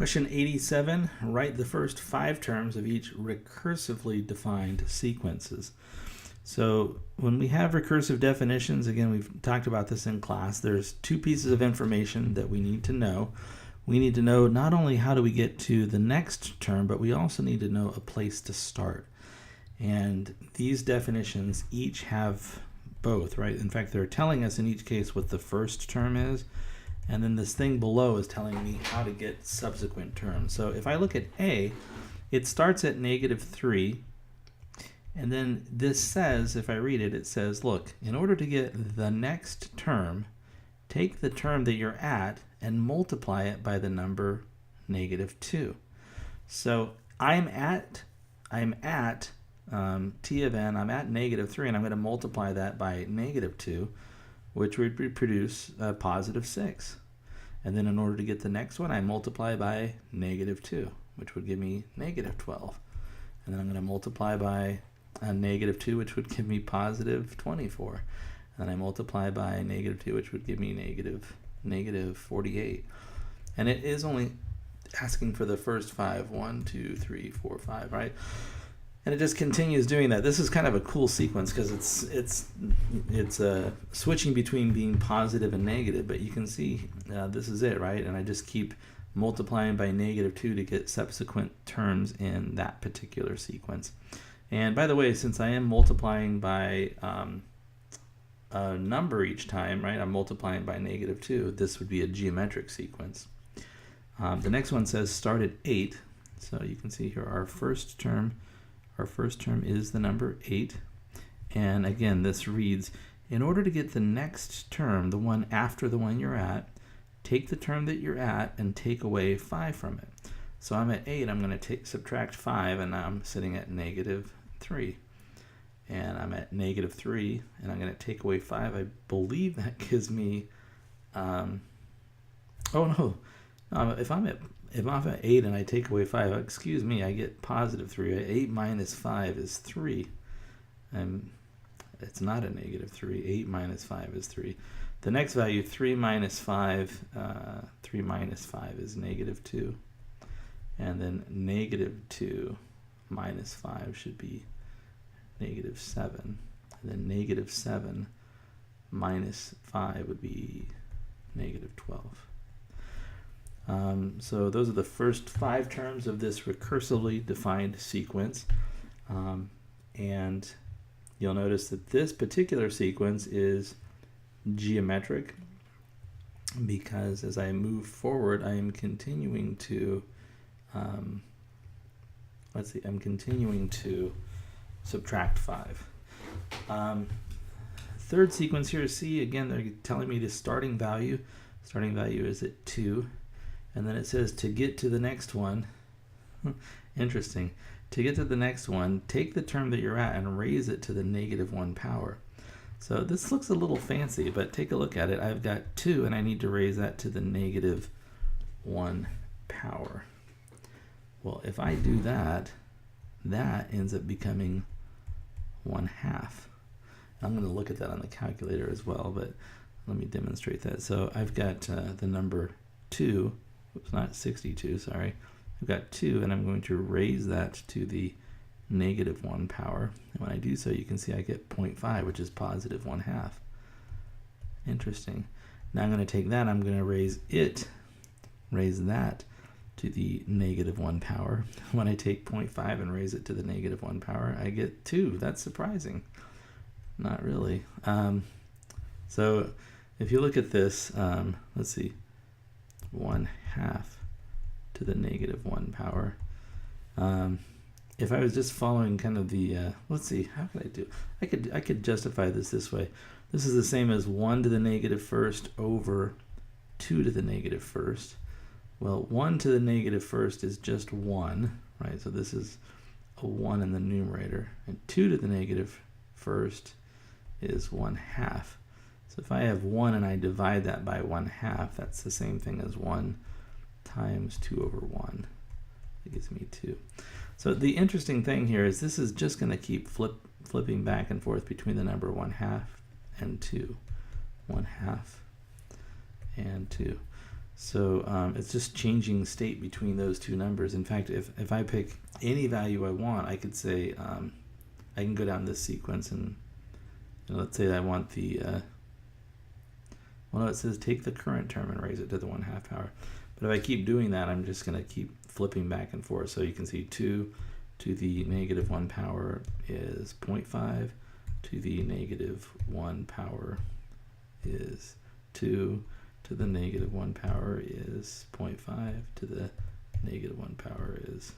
Question 87, write the first 5 terms of each recursively defined sequences. So when we have recursive definitions, again, we've talked about this in class, there's 2 pieces of information that we need to know. We need to know not only how do we get to the next term, but we also need to know a place to start. And these definitions each have both, right? In fact, they're telling us in each case what the first term is, and then this thing below is telling me how to get subsequent terms. So if I look at A, it starts at -3, and then this says, if I read it, it says, look, in order to get the next term, take the term that you're at and multiply it by the number -2. So I'm at t of n, I'm at -3, and I'm going to multiply that by -2, which would produce a +6. And then in order to get the next one, I multiply by -2, which would give me -12. And then I'm going to multiply by -2, which would give me +24. And then I multiply by -2, which would give me -48. And it is only asking for the first 5, 1, 2, 3, 4, 5, right? And it just continues doing that. This is kind of a cool sequence because it's switching between being positive and negative, but you can see this is it, right? And I just keep multiplying by -2 to get subsequent terms in that particular sequence. And by the way, since I am multiplying by a number each time, right? I'm multiplying by -2. This would be a geometric sequence. The next one says start at 8. So you can see here our first term is the number 8. And again, this reads, in order to get the next term, the one after the one you're at, take the term that you're at and take away 5 from it. So I'm at 8, I'm going to subtract 5, and now I'm sitting at -3. And I'm at -3, and I'm going to take away 5. I believe that gives me, oh no, if I'm at 8 and I take away 5, excuse me, I get +3. 8 minus 5 is 3. It's not a -3. 8 minus 5 is 3. The next value, 3 minus 5 is -2. And then -2 minus 5 should be -7. And then -7 minus 5 would be -12. So those are the first 5 terms of this recursively defined sequence. And you'll notice that this particular sequence is geometric because as I move forward, I am continuing to, I'm continuing to subtract 5. Third sequence here, see, again, they're telling me the starting value. Starting value is at 2. And then it says to get to the next one, interesting, to get to the next one, take the term that you're at and raise it to the -1 power. So this looks a little fancy, but take a look at it. I've got 2 and I need to raise that to the -1 power. Well, if I do that, that ends up becoming 1/2. I'm going to look at that on the calculator as well, but let me demonstrate that. So I've got the number 2. Oops, not 62, sorry. I've got 2, and I'm going to raise that to the -1 power. And when I do so, you can see I get 0.5, which is +1/2. Interesting. Now I'm going to take that, I'm going to raise that to the -1 power. When I take 0.5 and raise it to the -1 power, I get 2. That's surprising. Not really. So if you look at this, let's see, 1/2 to the -1 power. If I was just following kind of the, let's see, how could I do? I could justify this way. This is the same as 1 to the -1st over 2 to the -1st. Well, 1 to the -1st is just 1, right? So this is a 1 in the numerator, and 2 to the -1st is 1/2. So if I have 1 and I divide that by 1/2, that's the same thing as 1 times 2 over 1. It gives me 2. So the interesting thing here is this is just going to keep flipping back and forth between the number 1/2 and 2. 1/2 and 2. So it's just changing state between those two numbers. In fact, if I pick any value I want, I could say, I can go down this sequence and let's say I want the, well, no, it says take the current term and raise it to the 1/2 power. But if I keep doing that, I'm just going to keep flipping back and forth. So you can see 2 to the -1 power is 0.5, to the -1 power is 2, to the -1 power is 0.5, to the -1 power is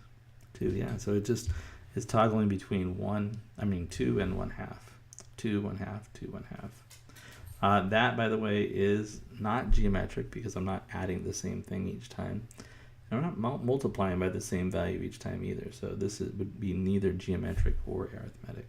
2. Yeah, so it just is toggling between 2 and 1/2. 2, 1/2, 2, 1/2. That, by the way, is not geometric because I'm not adding the same thing each time. And I'm not multiplying by the same value each time either. So this would be neither geometric or arithmetic.